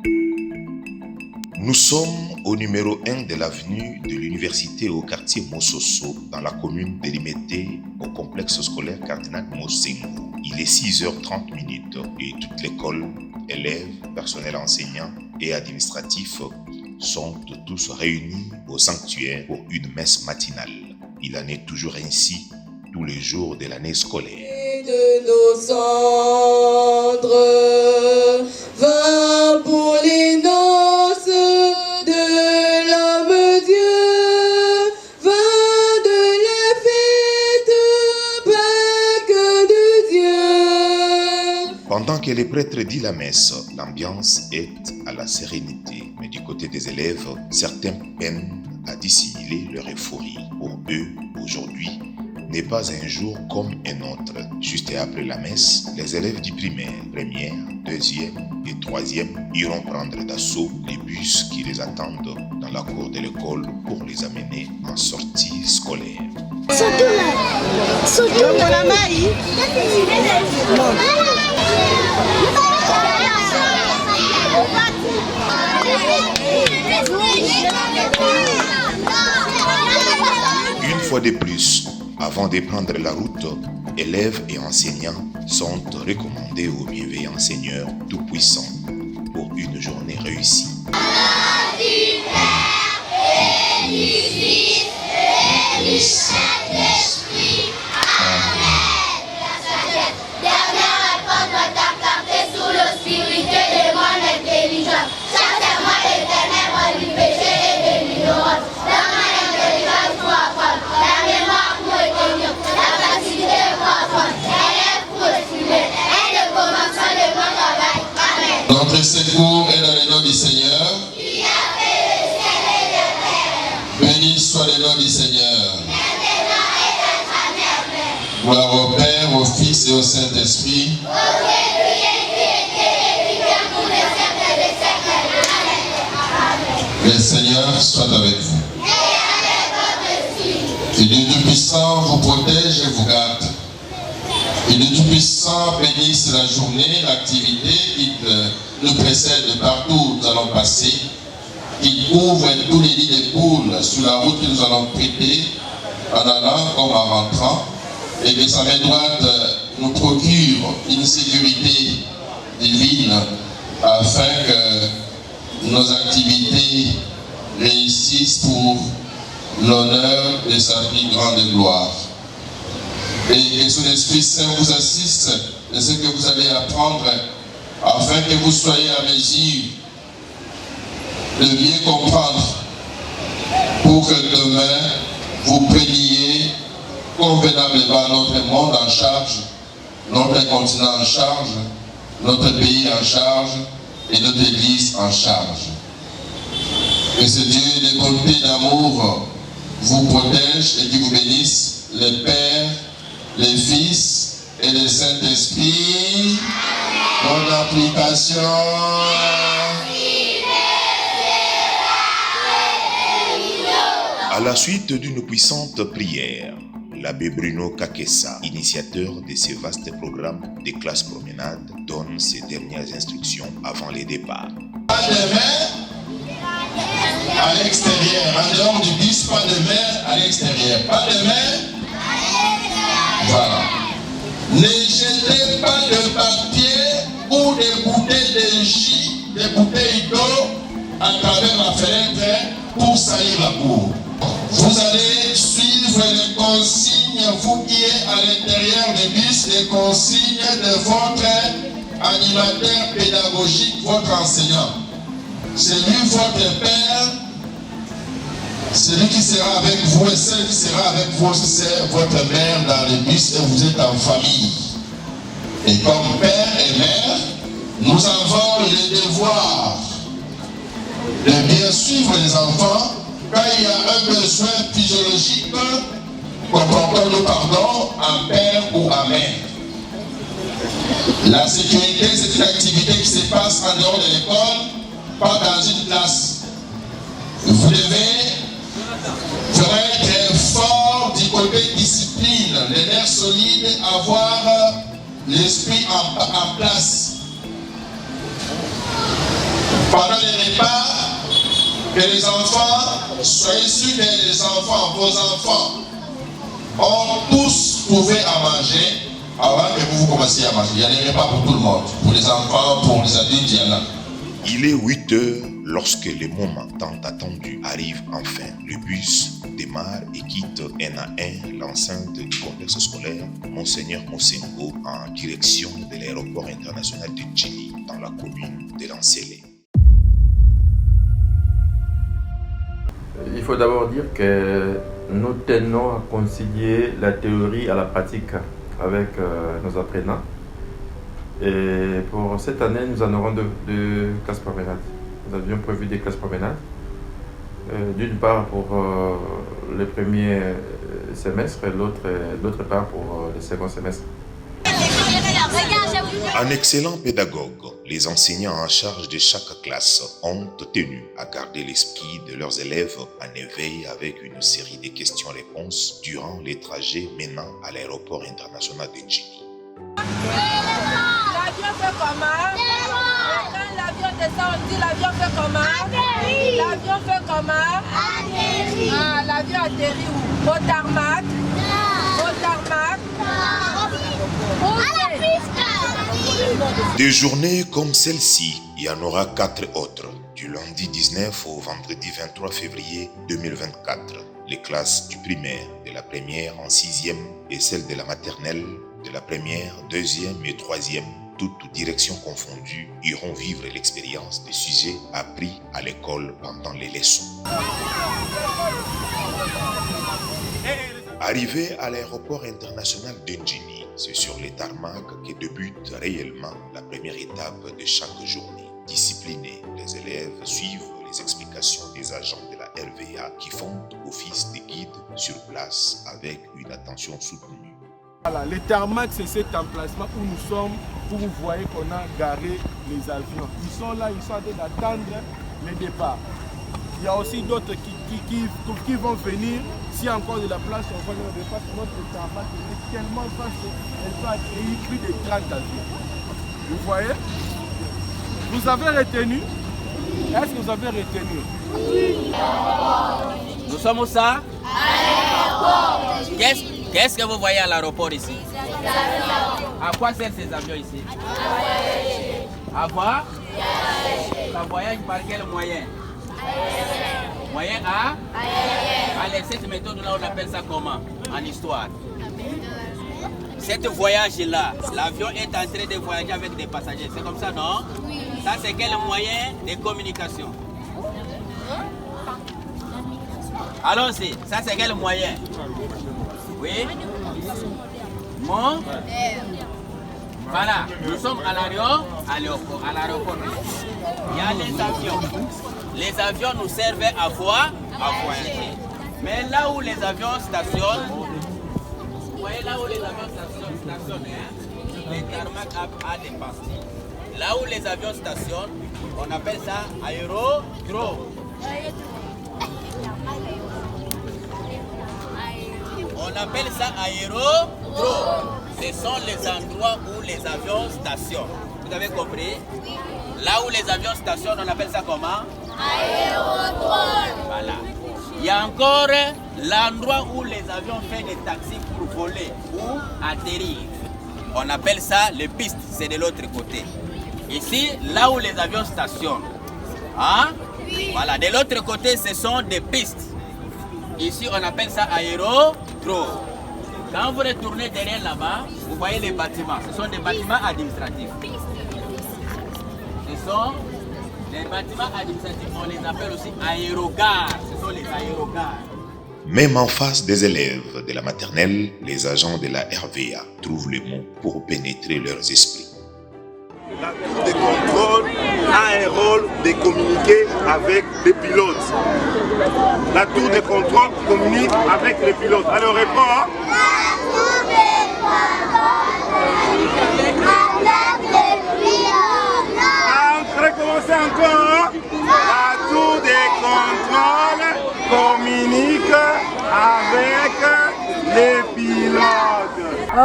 Nous sommes au numéro 1 de l'avenue de l'université au quartier Mososo, dans la commune de Limete, au complexe scolaire Cardinal Mosengo. Il est 6h30 et toute l'école, élèves, personnel enseignant et administratif sont tous réunis au sanctuaire pour une messe matinale. Il en est toujours ainsi tous les jours de l'année scolaire. Et de nos cendres, vin pour les noces de l'homme Dieu, vin de la fête, Pâques de Dieu. Pendant que les prêtres disent la messe, l'ambiance est à la sérénité. Mais du côté des élèves, certains peinent à dissimuler leur euphorie. Pour eux, aujourd'hui, n'est pas un jour comme un autre. Juste après la messe, les élèves du primaire, première, deuxième et troisième iront prendre d'assaut les bus qui les attendent dans la cour de l'école pour les amener en sortie scolaire. Une fois de plus, avant de prendre la route, élèves et enseignants sont recommandés au bienveillant Seigneur Tout-Puissant pour une journée réussie. Notre secours est dans le nom du Seigneur. Qui a fait le ciel et la terre. Béni soit le nom du Seigneur. Maintenant et à jamais. Gloire au Père, au Fils et au Saint-Esprit. Le Seigneur soit avec vous. Que Dieu Tout-Puissant vous protège et vous garde. Que Dieu Tout-Puissant bénisse la journée, l'activité qui nous précède partout où nous allons passer. Qu'il ouvre tous les lits des poules sur la route que nous allons prêter en allant comme en rentrant. Et que sa main droite nous procure une sécurité divine afin que nos activités réussissent pour l'honneur de sa plus grande gloire. Et que son Esprit Saint vous assiste de ce que vous allez apprendre afin que vous soyez à mesure de bien comprendre pour que demain vous preniez convenablement notre monde en charge, notre continent en charge, notre pays en charge et notre Église en charge. Que ce Dieu de bonté et d'amour vous protège et qui vous bénisse, le Père, le Fils et le Saint-Esprit. Bonne application. À la suite d'une puissante prière, l'abbé Bruno Kakessa, initiateur de ce vaste programme des classes promenades, donne ses dernières instructions avant les départs. Pas de main à l'extérieur, en dehors du bus, pas de main à l'extérieur. Pas de main. Voilà. Ne jetez pas de papier ou des bouteilles de jus, des bouteilles d'eau à travers la fenêtre pour salir la cour. Vous allez suivre les consignes, vous qui êtes à l'intérieur des bus, les consignes de votre animateur pédagogique, votre enseignant. C'est lui votre père, celui qui sera avec vous et celle qui sera avec vous, c'est votre mère dans le bus et vous êtes en famille. Et comme père et mère, nous avons le devoir de bien suivre les enfants quand il y a un besoin physiologique, comportons-nous pardon en père ou en mère. La sécurité, c'est une activité qui se passe en dehors de l'école, pas dans une classe. Vous devez être fort du côté discipline, les nerfs solides, avoir l'esprit en place. Pas pendant les repas, que les enfants, soyez sûrs que les enfants, vos enfants, ont tous trouvé à manger avant que vous commenciez à manger. Il y a des repas pour tout le monde, pour les enfants, pour les adultes, il y en a. Il est 8 heures lorsque le moment tant attendu arrive enfin. Le bus démarre et quitte un à un l'enceinte du complexe scolaire Monseigneur Mosengo en direction de l'aéroport international de Djini dans la commune de Lancélé. Il faut d'abord dire que nous tenons à concilier la théorie à la pratique avec nos apprenants. Et pour cette année, nous en aurons deux classes promenades. Nous avions prévu des classes promenades. D'une part pour le premier semestre et l'autre part pour le second semestre. Un excellent pédagogue, les enseignants en charge de chaque classe ont tenu à garder l'esprit de leurs élèves en éveil avec une série de questions-réponses durant les trajets menant à l'aéroport international de Djini. L'avion fait comment? Quand l'avion descend, on dit l'avion fait comment? L'avion fait comment? Ah, l'avion atterrit où? Au tarmac? Au tarmac? Des journées comme celle-ci, il y en aura 4 autres, du lundi 19 au vendredi 23 février 2024. Les classes du primaire, de la première en 6e et celles de la maternelle, de la première, 2e et 3e, toutes directions confondues, iront vivre l'expérience des sujets appris à l'école pendant les leçons. Arrivé à l'aéroport international de Djini, c'est sur les tarmacs que débute réellement la première étape de chaque journée. Disciplinés, les élèves suivent les explications des agents de la RVA qui font office de guide sur place avec une attention soutenue. Voilà, les tarmacs, c'est cet emplacement où nous sommes, où vous voyez qu'on a garé les avions. Ils sont là, ils sont en train d'attendre le départ. Il y a aussi d'autres qui vont venir. S'il y a encore de la place, on va le départ. Notre tarmac est tellement vaste qu'elle va accueillir plus de 30 avions. Vous voyez? Vous avez retenu? Est-ce que vous avez retenu? Oui. Nous sommes où ça? À l'aéroport. Qu'est-ce que vous voyez à l'aéroport ici? À quoi servent ces avions ici? À voir? Ça voyage par quel moyen? Moyen à? Allez, cette méthode-là, on appelle ça comment en histoire? Cette voyage-là, l'avion est en train de voyager avec des passagers. C'est comme ça, non? Ça, c'est quel moyen de communication? Allons-y. Ça, c'est quel moyen? Oui? Mon? Voilà. Nous sommes à l'aéroport. Il y a les avions. Les avions nous servent à voyager. Mais là où les avions stationnent, vous voyez là où les avions stationnent, les tarmacs à des parties. Là où les avions stationnent, on appelle ça aérodrome. On appelle ça aérodrome. Ce sont les endroits où les avions stationnent. Vous avez compris? Là où les avions stationnent, on appelle ça comment? Aérodrome. Voilà. Il y a encore l'endroit où les avions font des taxis pour voler ou atterrir. On appelle ça les pistes, c'est de l'autre côté. Ici, là où les avions stationnent. Hein? Oui. Voilà, de l'autre côté, ce sont des pistes. Ici, on appelle ça aérodrome. Quand vous retournez derrière là-bas, vous voyez les bâtiments. Ce sont des bâtiments administratifs. Ce sont des bâtiments administratifs, on les appelle aussi aérogares. Ce sont les aérogares. Même en face des élèves de la maternelle, les agents de la RVA trouvent les mots pour pénétrer leurs esprits. La tour de contrôle a un rôle de communiquer avec les pilotes. La tour de contrôle communique avec les pilotes. Allez, on répond. Hein? Recommencer encore. La tour de contrôle communique avec les pilotes.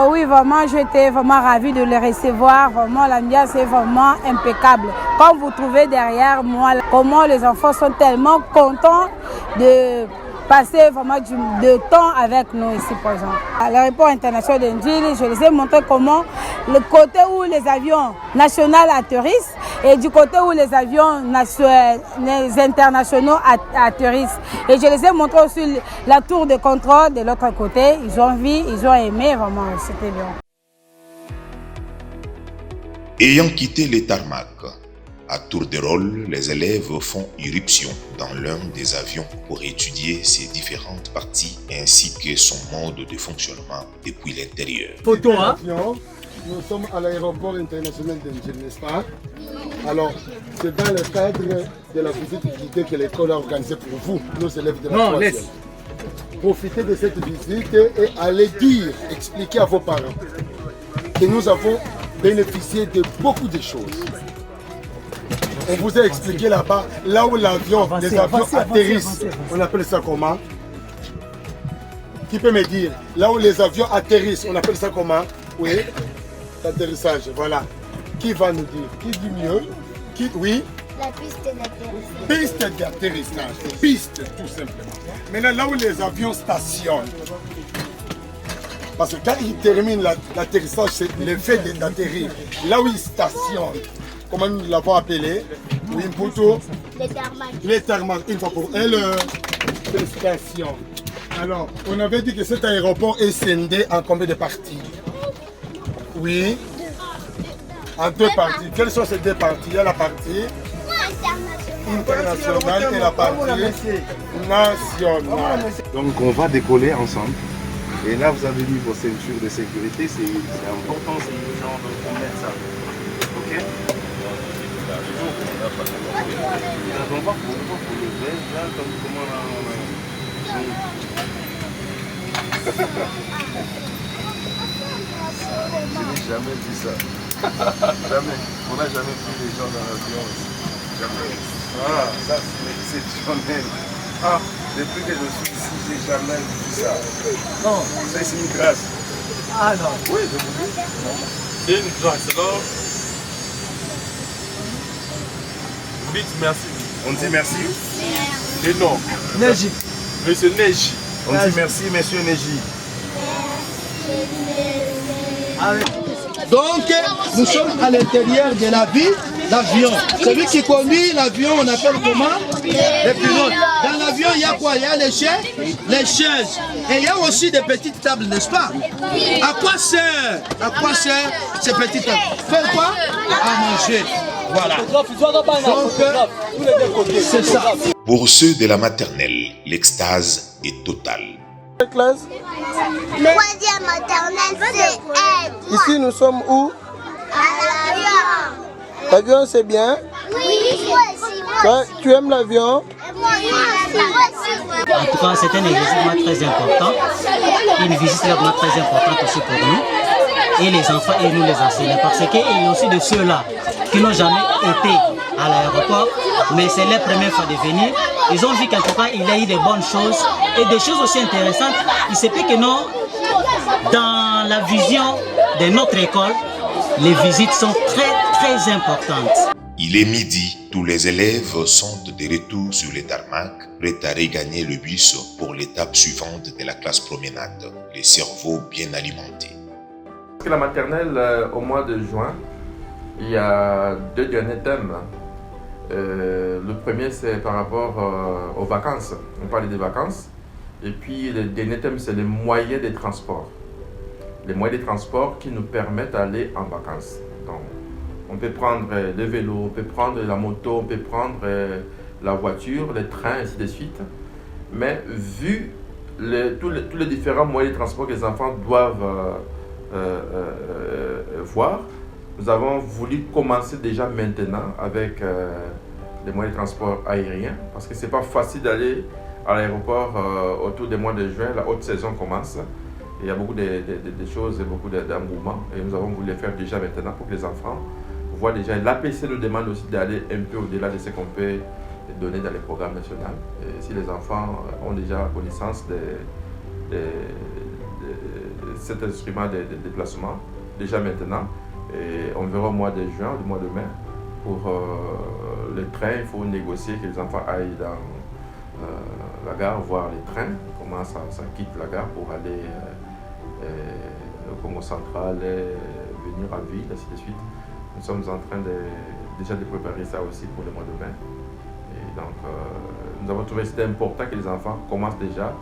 Oui, vraiment, j'étais vraiment ravie de les recevoir. Vraiment, l'ambiance est vraiment impeccable. Comme vous trouvez derrière moi, comment les enfants sont tellement contents de passer vraiment de temps avec nous ici présents. À l'aéroport international de Njili, je les ai montré comment le côté où les avions nationaux atterrissent et du côté où les avions les internationaux atterrissent. Et je les ai montré aussi la tour de contrôle de l'autre côté. Ils ont vu, ils ont aimé, vraiment, c'était bien. Ayant quitté les tarmacs, à tour de rôle, les élèves font irruption dans l'un des avions pour étudier ses différentes parties ainsi que son mode de fonctionnement depuis l'intérieur. Photo, hein? Nous sommes à l'aéroport international d'Angers, n'est-ce pas? Alors, c'est dans le cadre de la visite guidée que l'école a organisée pour vous, nos élèves de la troisième. Profitez de cette visite et allez dire, expliquer à vos parents que nous avons bénéficié de beaucoup de choses. On vous a expliqué là-bas, là où l'avion, les avions atterrissent, on appelle ça comment? Qui peut me dire? Là où les avions atterrissent, on appelle ça comment? Oui, l'atterrissage, voilà. Qui va nous dire? Qui dit mieux? Qui? Oui? La piste d'atterrissage. Piste d'atterrissage, piste tout simplement. Maintenant, là où les avions stationnent, parce que quand ils terminent l'atterrissage, c'est l'effet d'atterrir. Là où ils stationnent, comment nous l'avons appelé? Oui, plutôt Les tarmacs. les tarmacs, une fois pour elles, les stations. Alors, on avait dit que cet aéroport est scindé en combien de parties? Oui. En deux parties. Quelles sont ces deux parties? Il y a la partie internationale et la partie nationale. Donc on va décoller ensemble. Et là, vous avez mis vos ceintures de sécurité. C'est important, c'est les gens de mettre ça. Ok? On va pour le verre, là, comme comment Je n'ai jamais dit ça. Jamais. On n'a jamais pris les gens dans l'avion aussi. Jamais. Ah, ça c'est exceptionnel. Ah, depuis que je suis ici, j'ai jamais vu ça. Non. Ça c'est une grâce. Ah non. Oui, je vous dis. C'est une grâce. Alors, vous dites merci. On dit merci. Et non. Neji. Monsieur Neji. On dit merci, monsieur Neji. Donc, nous sommes à l'intérieur de l'avion. Celui qui conduit l'avion, on appelle comment? Le pilote. Dans l'avion, il y a quoi? Il y a les chaises. Et il y a aussi des petites tables, n'est-ce pas? À quoi sert ces petites tables? Faire quoi? À manger. Voilà. Donc, c'est ça. Pour ceux de la maternelle, l'extase est totale. Classe? Troisième maternelle, c'est Ici, nous sommes où? à l'avion. L'avion, c'est bien? Oui, Toi, tu aimes l'avion? En tout cas, c'est un investissement très important. Une visite vraiment très importante aussi pour nous. Et les enfants et nous les enseignants. Parce qu'il y a aussi de ceux-là qui n'ont jamais été à l'aéroport, mais c'est leur première fois de venir. Ils ont vu quelque part il y a eu de bonnes choses et des choses aussi intéressantes. Il se peut que non, dans la vision de notre école, les visites sont très importantes. Il est midi, tous les élèves sont de retour sur les tarmacs, prêts à regagner le bus pour l'étape suivante de la classe promenade, les cerveaux bien alimentés. Parce que la maternelle, au mois de juin, il y a 2 derniers thèmes. Le premier, c'est par rapport aux vacances. On parlait des vacances. Et puis, le dernier thème, c'est les moyens de transport. Les moyens de transport qui nous permettent d'aller en vacances. Donc, on peut prendre le vélo, on peut prendre la moto, on peut prendre la voiture, le train, ainsi de suite. Mais vu tous les différents moyens de transport que les enfants doivent voir, nous avons voulu commencer déjà maintenant avec les moyens de transport aériens parce que ce n'est pas facile d'aller à l'aéroport autour du mois de juin. La haute saison commence. Il y a beaucoup de choses et beaucoup d'engouement et nous avons voulu les faire déjà maintenant pour que les enfants voient déjà. L'APC nous demande aussi d'aller un peu au-delà de ce qu'on peut donner dans les programmes nationaux. Et si les enfants ont déjà connaissance cet instrument de déplacement, déjà maintenant. Et on verra au mois de juin, au mois de mai. Pour le train, il faut négocier que les enfants aillent dans la gare, voir les trains, comment ça quitte la gare pour aller au Congo central, venir en ville, ainsi de suite. Nous sommes en train déjà de préparer ça aussi pour le mois de mai. Et donc, nous avons trouvé que c'était important que les enfants commencent déjà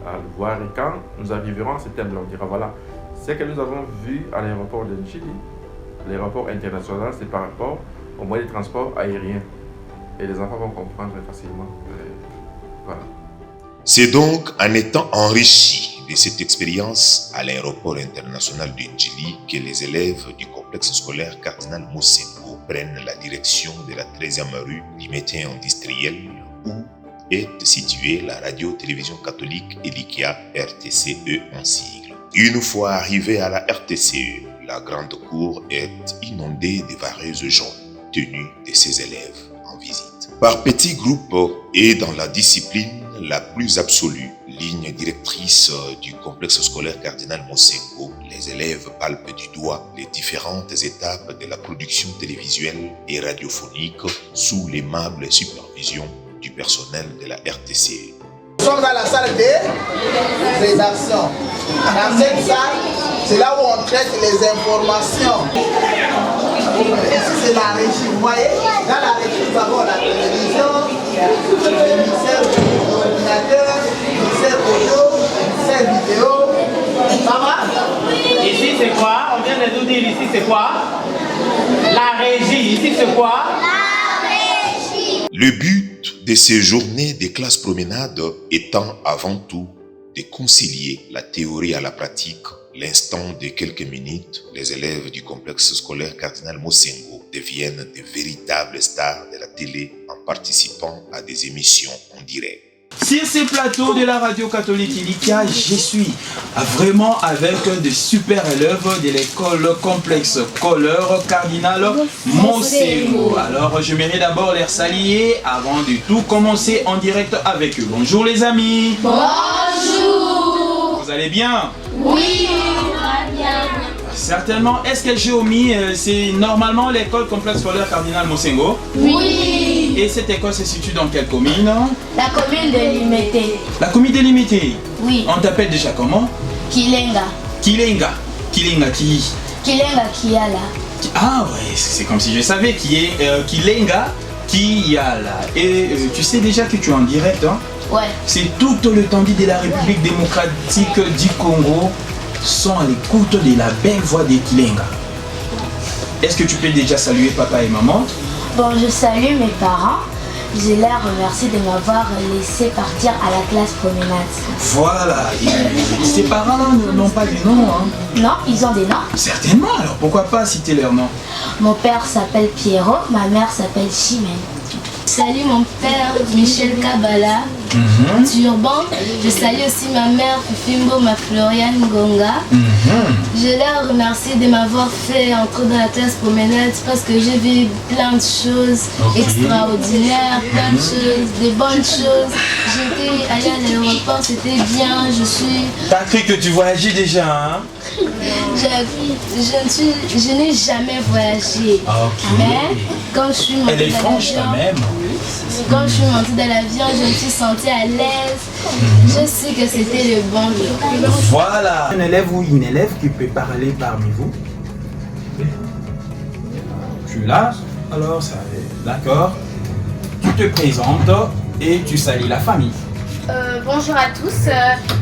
à le voir. Et quand nous arriverons à ce thème-là, on dira voilà, ce que nous avons vu à l'aéroport de Chili, l'aéroport international, c'est par rapport au moyen de transport aérien. Et les enfants vont comprendre facilement. Voilà. C'est donc en étant enrichis de cette expérience à l'aéroport international de Njili que les élèves du complexe scolaire Cardinal Mosengo prennent la direction de la 13e rue du métier industriel où est située la radio-télévision catholique Elikia RTCE en sigle. Une fois arrivés à la RTCE, la grande cour est inondée de vareuses jaunes tenues de ses élèves en visite. Par petits groupes et dans la discipline la plus absolue, ligne directrice du complexe scolaire Cardinal Mosengo, les élèves palpent du doigt les différentes étapes de la production télévisuelle et radiophonique sous l'aimable supervision du personnel de la RTCE. Nous sommes dans la salle de rédaction. Dans cette salle, c'est là où on traite les informations. Ici, c'est la régie. Vous voyez, dans la régie, nous avons la télévision, le mixeur d'ordinateur, le mixeur audio, le mixeur vidéo. Ça va? Ici, c'est quoi? On vient de nous dire ici, c'est quoi? La régie. Ici, c'est quoi? La régie. Le but de ces journées de classe promenade étant avant tout de concilier la théorie à la pratique. L'instant de quelques minutes, les élèves du complexe scolaire Cardinal Mosengo deviennent de véritables stars de la télé en participant à des émissions en direct. Sur ces plateaux de la radio catholique Elikia, je suis vraiment avec de super élèves de l'école complexe scolaire Cardinal Mosengo. Alors je mérite d'abord les saluer avant de tout commencer en direct avec eux. Bonjour les amis. Bonjour. Vous allez bien? Oui. Certainement. Est-ce que Géomie, c'est normalement l'école complexe scolaire Cardinal Mosengo? Oui. Et cette école se situe dans quelle commune? La commune de Limité. La commune de Limité? Oui. On t'appelle déjà comment? Kilenga. Kilenga. Kilenga qui? Kilenga Kiala. Ah ouais, c'est comme si je savais qui est Kilenga Kiala. Et tu sais déjà que tu es en direct, hein? Ouais. C'est tout l'étendue de la République démocratique du Congo sont à l'écoute de la belle voix de Kilenga. Est-ce que tu peux déjà saluer papa et maman? Bon, je salue mes parents. Je les remercie de m'avoir laissé partir à la classe promenade. Voilà. Et ces parents n'ont pas de nom, hein? Non, ils ont des noms. Certainement, alors pourquoi pas citer leur nom? Mon père s'appelle Pierrot, ma mère s'appelle Chimène. Salut mon père Michel Kabala, Turban. Je salue aussi ma mère Fimbo, ma Floriane Gonga. Je les remercie de m'avoir fait entrer dans la classe promenade parce que j'ai vu plein de choses extraordinaires, plein de choses, des bonnes choses. J'étais allée à l'aéroport, c'était bien, je suis... T'as cru que tu voyageais déjà, hein? Je n'ai jamais voyagé. Mais quand je suis montée Elle est franche quand même. Quand je suis montée dans l'avion, je me suis sentie à l'aise. Je sais que c'était le bon jour. Voilà. Un élève ou une élève qui peut parler parmi vous? Tu es là? Alors ça va. D'accord. Tu te présentes et tu salues la famille. Bonjour à tous,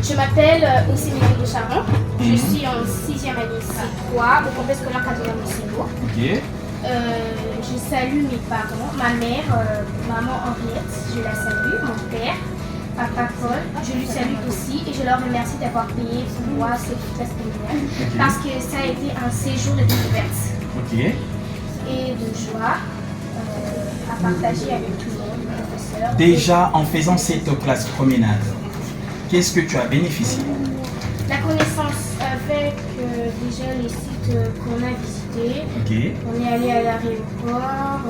je m'appelle Oussimine Boucharon, je suis en 6e année C3 au complexe scolaire Cardinal Mosengo. Je salue mes parents, ma mère, maman Henriette, je la salue, mon père, papa Paul, je lui salue aussi et je leur remercie d'avoir payé pour moi cette classe promenade parce que ça a été un séjour de découverte et de joie à partager avec tout le monde. Déjà, en faisant cette classe promenade, qu'est-ce que tu as bénéficié? La connaissance avec déjà les sites qu'on a visités. On est allé à l'aéroport.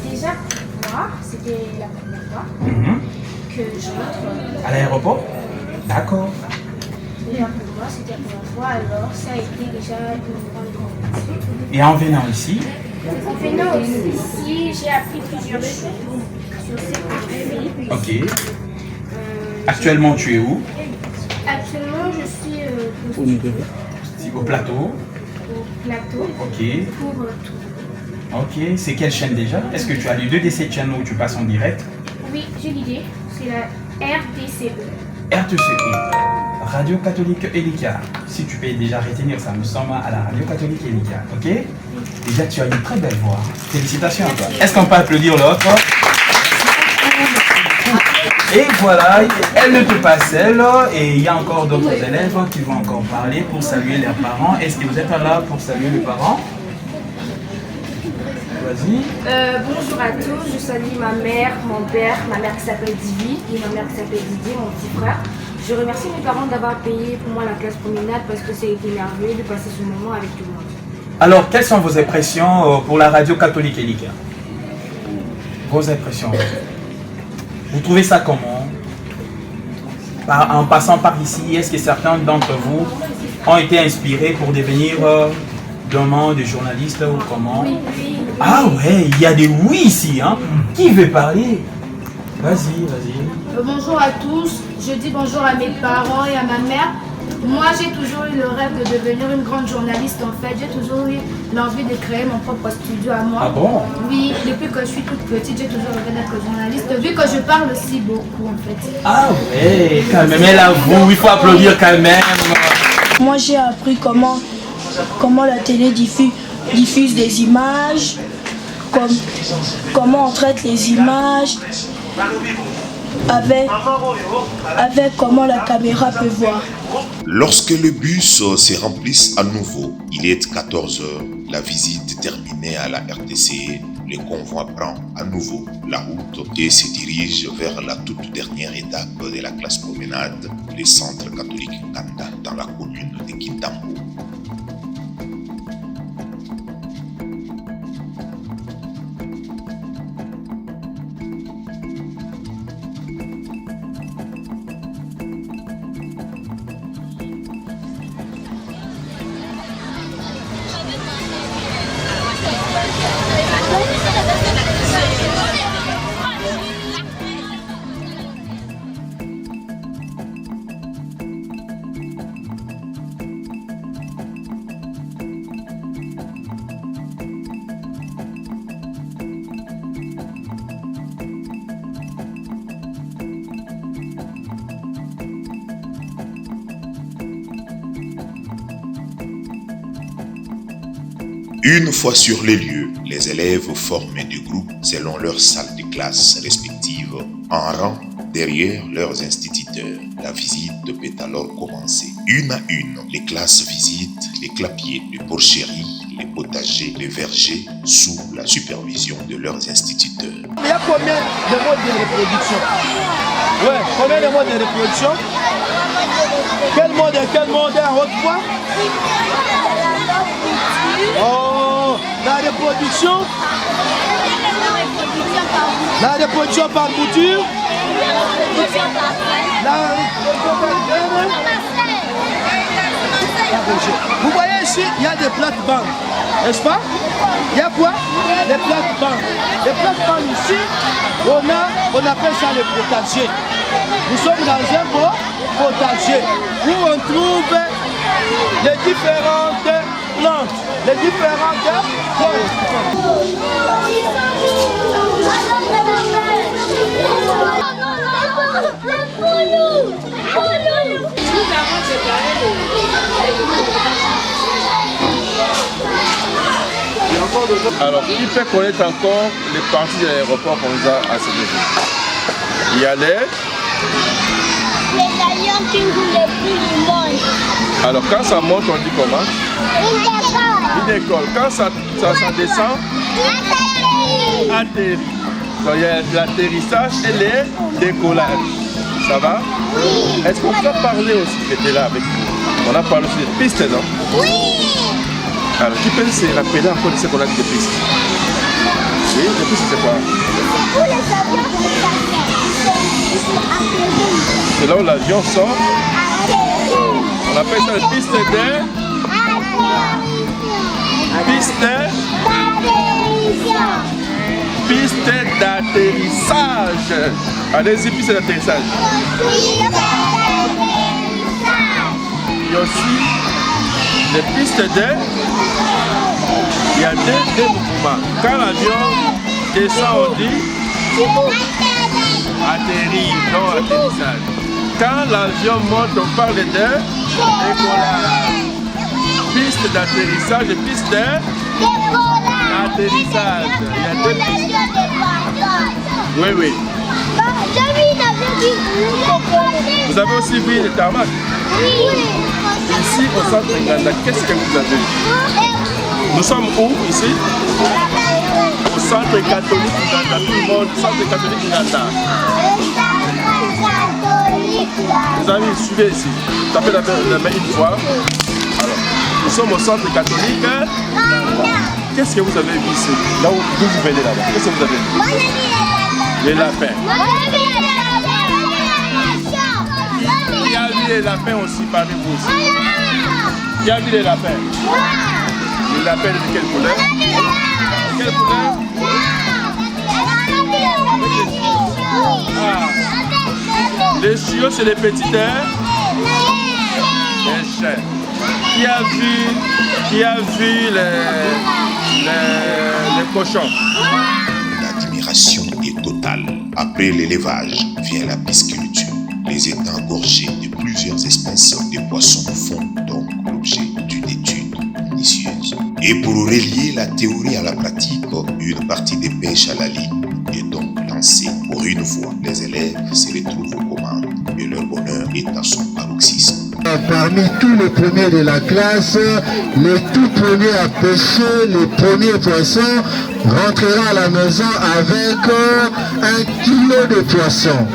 Déjà pour moi, c'était la première fois que j'entre. À l'aéroport? D'accord. déjà pour moi, c'était la première fois, alors ça a été déjà une grande conversion. Et en venant ici? En venant ici, j'ai appris plusieurs choses sur cette pays. Ok. Actuellement, tu es où? Actuellement, je suis Au plateau. au plateau Ok. pour tout. Ok. C'est quelle chaîne déjà? Est-ce que tu as les deux de ces chaînes où tu passes en direct? Oui, j'ai l'idée. C'est la RTCE. RTCE, Radio Catholique Elika. Si tu peux déjà retenir ça, nous sommes à la Radio Catholique Elika, ok? Déjà, tu as une très belle voix. Félicitations à toi. Est-ce qu'on peut applaudir l'autre? Et voilà, elle ne peut pas seule, et il y a encore d'autres élèves qui vont encore parler pour saluer leurs parents. Est-ce que vous êtes là pour saluer les parents? Vas-y. Bonjour à tous, je salue ma mère, mon père, ma mère qui s'appelle Divi et ma mère qui s'appelle Didier, mon petit frère. Je remercie mes parents d'avoir payé pour moi la classe promenade parce que ça a été merveilleux de passer ce moment avec tout le monde. Alors, quelles sont vos impressions pour la Radio Catholique Elika? Vos impressions? Vous trouvez ça comment? En passant par ici, est-ce que certains d'entre vous ont été inspirés pour devenir demain des journalistes ou comment? Ah ouais, il y a des oui ici, hein? Qui veut parler? Vas-y, vas-y. Bonjour à tous, je dis bonjour à mes parents et à ma mère. Moi, j'ai toujours eu le rêve de devenir une grande journaliste en fait. J'ai toujours eu l'envie de créer mon propre studio à moi. Ah bon? Oui, depuis que je suis toute petite, j'ai toujours rêvé d'être journaliste, vu que je parle aussi beaucoup en fait. Ah ouais, quand même, elle avoue, il faut applaudir quand même. Moi, j'ai appris comment la télé diffuse des images, comment on traite les images, avec comment la caméra peut voir. Lorsque le bus se remplisse à nouveau, il est 14 h, la visite terminée à la RTC, le convoi prend à nouveau la route et se dirige vers la toute dernière étape de la classe promenade, le centre catholique Kanda dans la commune de Kintambo. Une fois sur les lieux, les élèves formaient des groupes selon leurs salles de classe respectives, en rang derrière leurs instituteurs. La visite peut alors commencer. Une à une, les classes visitent les clapiers, les porcheries, les potagers, les vergers, sous la supervision de leurs instituteurs. Il y a combien de modes de reproduction? Ouais, combien de modes de reproduction? Quel mode est en haute voix? Oh, la reproduction par bouture. Vous voyez ici, il y a des plates-bandes, n'est-ce pas? Il y a quoi? Des plates-bandes. Les plates-bandes ici, on appelle ça le potager. Nous sommes dans un beau potager où on trouve les différentes plantes, les différentes plantes. Alors, qui peut connaître encore les parties de l'aéroport qu'on nous a assignées? Il y a les avions qui roulent plus du monde. Alors, quand ça monte, on dit comment? Une école. Quand ça descend, atterrit. Donc, il y a l'atterrissage et les décollages. Ça va? Oui. Est-ce qu'on peut parler aussi qui était là avec nous? On a parlé aussi des pistes, non? Oui. Alors, qui peut se rappeler encore de ce qu'on a dit des pistes? Oui, les pistes, c'est quoi? Où les avions sont c'est là où l'avion sort. On appelle ça la piste d'atterrissage. Allez-y, piste d'atterrissage. Il y a aussi les pistes il y a deux mouvements. Quand l'avion descend, on dit atterrir, non atterrissage. Quand l'avion monte, on parle de décollage. Piste d'atterrissage et piste d'atterrissage. Il y a deux pistes. Oui, oui. Vous avez aussi vu le tarmac? Oui. Ici, au centre de Nganda, qu'est-ce que vous avez? Nous sommes où, ici? Au centre catholique Nganda. Tout le monde, centre catholique Nganda. Vous avez suivi ici. Tapez la main une fois. Alors, nous sommes au centre catholique. Qu'est-ce que vous avez vu ici? Là où vous venez là-bas. Qu'est-ce que vous avez vu? Les lapins. Qui a vu les lapins aussi parmi vous aussi? Qui a vu les lapins? Les lapins de quelle couleur? Quelle couleur? Ah. Les chiots, c'est les petits les chiens. Qui a vu les cochons? L'admiration est totale. Après l'élevage vient la pisciculture. Les étangs gorgés de plusieurs espèces de poissons font donc l'objet d'une étude minutieuse. Et pour relier la théorie à la pratique, une partie des pêches à la ligne est donc lancée. Pour une fois, les élèves se retrouvent aux commandes et leur bonheur est à son paroxysme. Parmi tous les premiers de la classe, le tout premier à pêcher le premier poisson rentrera à la maison avec 1 kilo de poisson.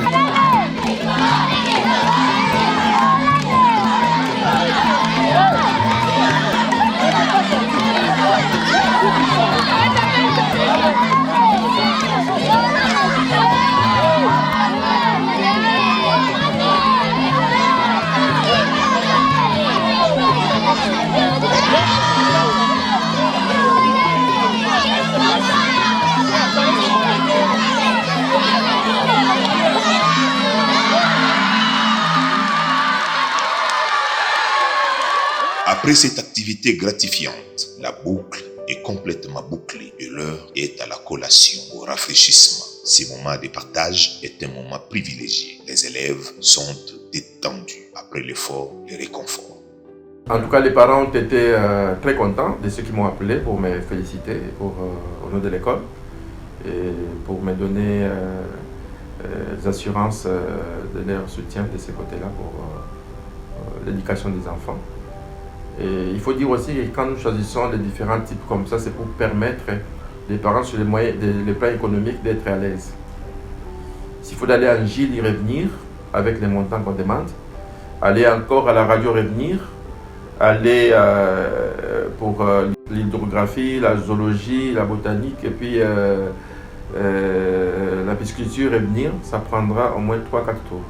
Après cette activité gratifiante, la boucle est complètement bouclée et l'heure est à la collation, au rafraîchissement. Ce moment de partage est un moment privilégié. Les élèves sont détendus après l'effort et le réconfort. En tout cas, les parents ont été très contents de ceux qui m'ont appelé pour me féliciter au nom de l'école et pour me donner des assurances de leur soutien de ce côté-là pour l'éducation des enfants. Et il faut dire aussi que quand nous choisissons les différents types comme ça, c'est pour permettre les parents sur les plans économiques d'être à l'aise. S'il faut aller en Gilles y revenir avec les montants qu'on demande, aller encore à la radio revenir, aller pour l'hydrographie, la zoologie, la botanique et puis la pisciculture revenir, ça prendra au moins 3-4 tours.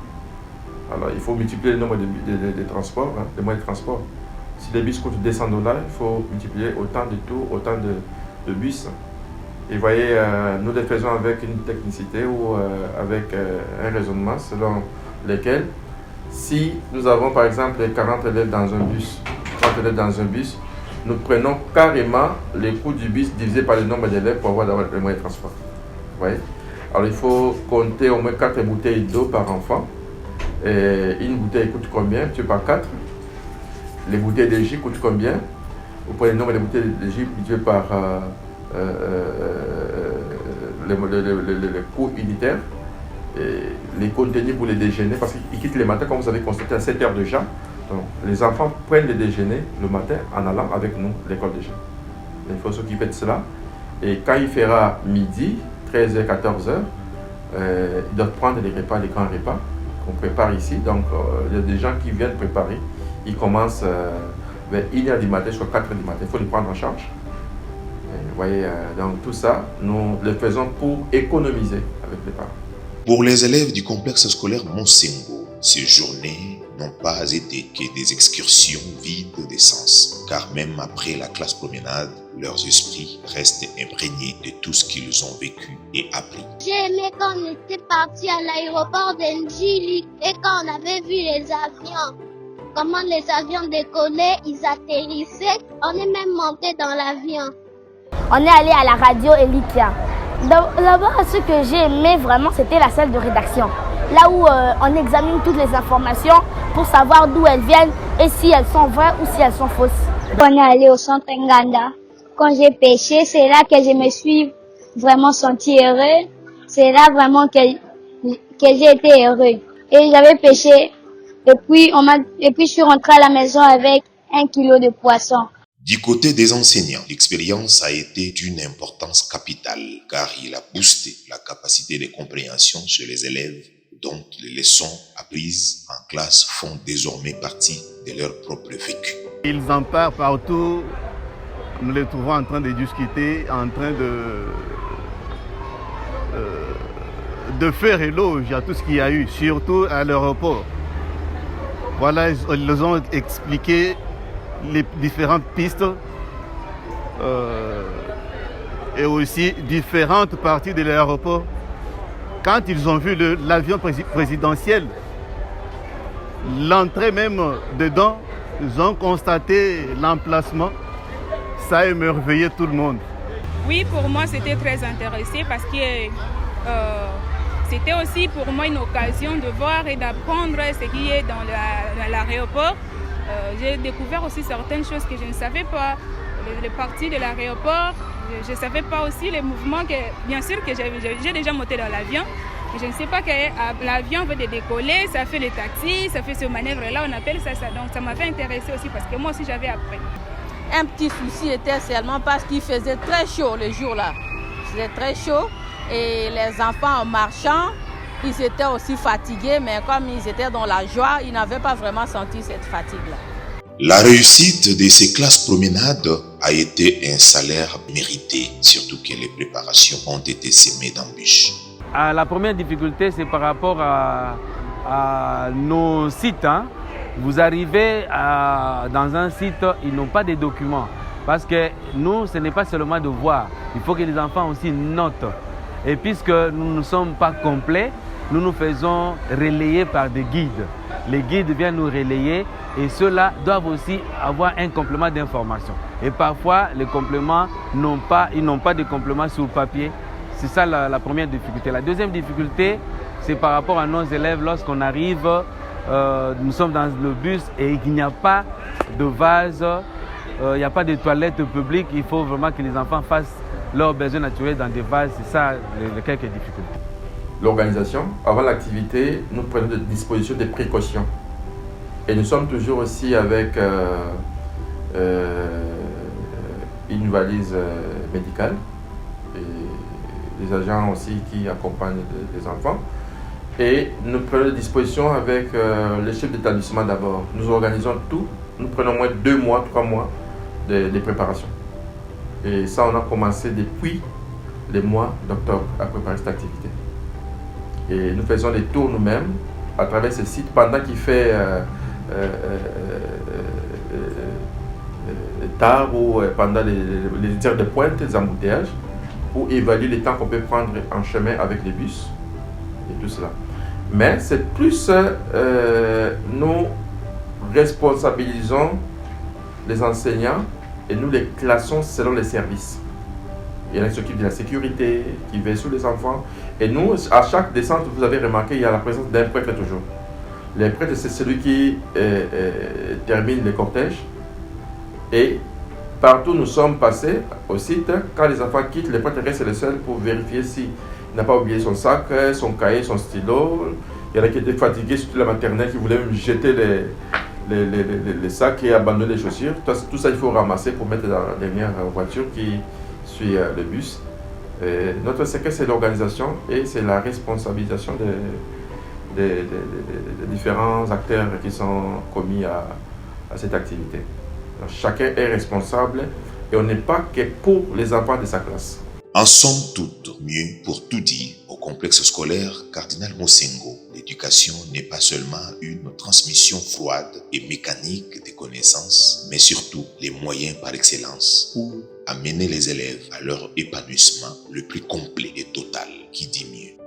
Alors il faut multiplier le nombre de transports, hein, de moyens de transport. Si les bus coûtent $200, il faut multiplier autant de tours, autant de bus. Et vous voyez, nous les faisons avec une technicité ou avec un raisonnement selon lequel, si nous avons par exemple 40 élèves dans un bus, 30 élèves dans un bus, nous prenons carrément les coûts du bus divisé par le nombre d'élèves pour avoir les moyens de transport. Vous voyez? Alors il faut compter au moins 4 bouteilles d'eau par enfant. Et une bouteille coûte combien? Tu par 4. Les bouteilles de jus coûtent combien? Vous prenez le nombre de bouteilles de jus divisé par le coût unitaire. Et les contenus pour les déjeuners, parce qu'ils quittent le matin, comme vous avez constaté, à 7 heures déjà. Donc, les enfants prennent le déjeuner le matin en allant avec nous à l'école déjà. Il faut s'occuper de cela. Et quand il fera midi, 13h, 14h, ils doivent prendre les repas, les grands repas qu'on prépare ici. Donc, il y a des gens qui viennent préparer. Ils commencent vers 1h du matin jusqu'à 4h du matin. Il faut les prendre en charge. Et vous voyez, donc tout ça, nous le faisons pour économiser avec les parents. Pour les élèves du complexe scolaire Monsengo, ces journées n'ont pas été que des excursions vides d'essence, car même après la classe promenade, leurs esprits restent imprégnés de tout ce qu'ils ont vécu et appris. J'ai aimé quand on était parti à l'aéroport d'Ndjili et quand on avait vu les avions. Comment les avions décollaient, ils atterrissaient. On est même monté dans l'avion. On est allé à la radio Elikia. D'abord, ce que j'ai aimé vraiment, c'était la salle de rédaction. Là où on examine toutes les informations pour savoir d'où elles viennent et si elles sont vraies ou si elles sont fausses. On est allé au centre Nganda. Quand j'ai pêché, c'est là que je me suis vraiment senti heureux. C'est là vraiment que j'ai été heureux. Et j'avais pêché. Et puis je suis rentrée à la maison avec 1 kilo de poisson. Du côté des enseignants, l'expérience a été d'une importance capitale car il a boosté la capacité de compréhension chez les élèves dont les leçons apprises en classe font désormais partie de leur propre vécu. Ils en parlent partout, nous les trouvons en train de discuter, en train de faire éloge à tout ce qu'il y a eu, surtout à l'aéroport. Voilà, ils nous ont expliqué les différentes pistes et aussi différentes parties de l'aéroport. Quand ils ont vu l'avion présidentiel, l'entrée même dedans, ils ont constaté l'emplacement. Ça a émerveillé tout le monde. Oui, pour moi, c'était très intéressant parce que c'était aussi pour moi une occasion de voir et d'apprendre ce qui est dans l'aéroport. J'ai découvert aussi certaines choses que je ne savais pas. Les parties de l'aéroport, je ne savais pas aussi les mouvements que, bien sûr, que j'ai déjà monté dans l'avion. Je ne sais pas que l'avion veut décoller, ça fait les taxis, ça fait ce manœuvre-là, on appelle ça. Donc ça m'avait intéressé aussi parce que moi aussi j'avais appris. Un petit souci était seulement parce qu'il faisait très chaud le jour-là. C'était très chaud et les enfants en marchant, ils étaient aussi fatigués, mais comme ils étaient dans la joie, ils n'avaient pas vraiment senti cette fatigue-là. La réussite de ces classes promenades a été un salaire mérité, surtout que les préparations ont été semées d'embûches. La première difficulté, c'est par rapport à nos sites. Vous arrivez dans un site, ils n'ont pas de documents. Parce que nous, ce n'est pas seulement de voir. Il faut que les enfants aussi notent. Et puisque nous ne sommes pas complets, nous nous faisons relayer par des guides. Les guides viennent nous relayer et ceux-là doivent aussi avoir un complément d'information. Et parfois, les compléments ils n'ont pas de compléments sur papier. C'est ça la première difficulté. La deuxième difficulté, c'est par rapport à nos élèves. Lorsqu'on arrive, nous sommes dans le bus et il n'y a pas de vase, il n'y a pas de toilettes publiques. Il faut vraiment que les enfants fassent leurs besoins naturels dans des vases. C'est ça les quelques difficultés. L'organisation, avant l'activité, nous prenons des dispositions, des précautions. Et nous sommes toujours aussi avec une valise médicale et des agents aussi qui accompagnent les enfants. Et nous prenons des dispositions avec le chef d'établissement d'abord. Nous organisons tout. Nous prenons au moins 2 mois, 3 mois de préparation. Et ça, on a commencé depuis le mois d'octobre à préparer cette activité. Et nous faisons des tours nous-mêmes à travers ce site pendant qu'il fait tard ou pendant les heures de pointe, les embouteillages, pour évaluer le temps qu'on peut prendre en chemin avec les bus et tout cela. Mais c'est plus nous responsabilisons les enseignants et nous les classons selon les services. Il y en a qui s'occupent de la sécurité, qui veillent sur les enfants. Et nous, à chaque descente, vous avez remarqué, il y a la présence d'un prêtre toujours. Le prêtre, c'est celui qui termine le cortège. Et partout où nous sommes passés au site, quand les enfants quittent, le prêtre reste le seul pour vérifier s'il n'a pas oublié son sac, son cahier, son stylo. Il y en a qui étaient fatigués, surtout la maternelle, qui voulaient même jeter les sacs et abandonner les chaussures. Tout ça, il faut ramasser pour mettre dans la dernière voiture qui suit le bus. Et notre secret, c'est l'organisation et c'est la responsabilisation des différents acteurs qui sont commis à cette activité. Donc, chacun est responsable et on n'est pas que pour les enfants de sa classe. En somme toute, mieux pour tout dire, au complexe scolaire Cardinal Mosengo de L'éducation n'est pas seulement une transmission froide et mécanique des connaissances, mais surtout les moyens par excellence pour amener les élèves à leur épanouissement le plus complet et total. Qui dit mieux?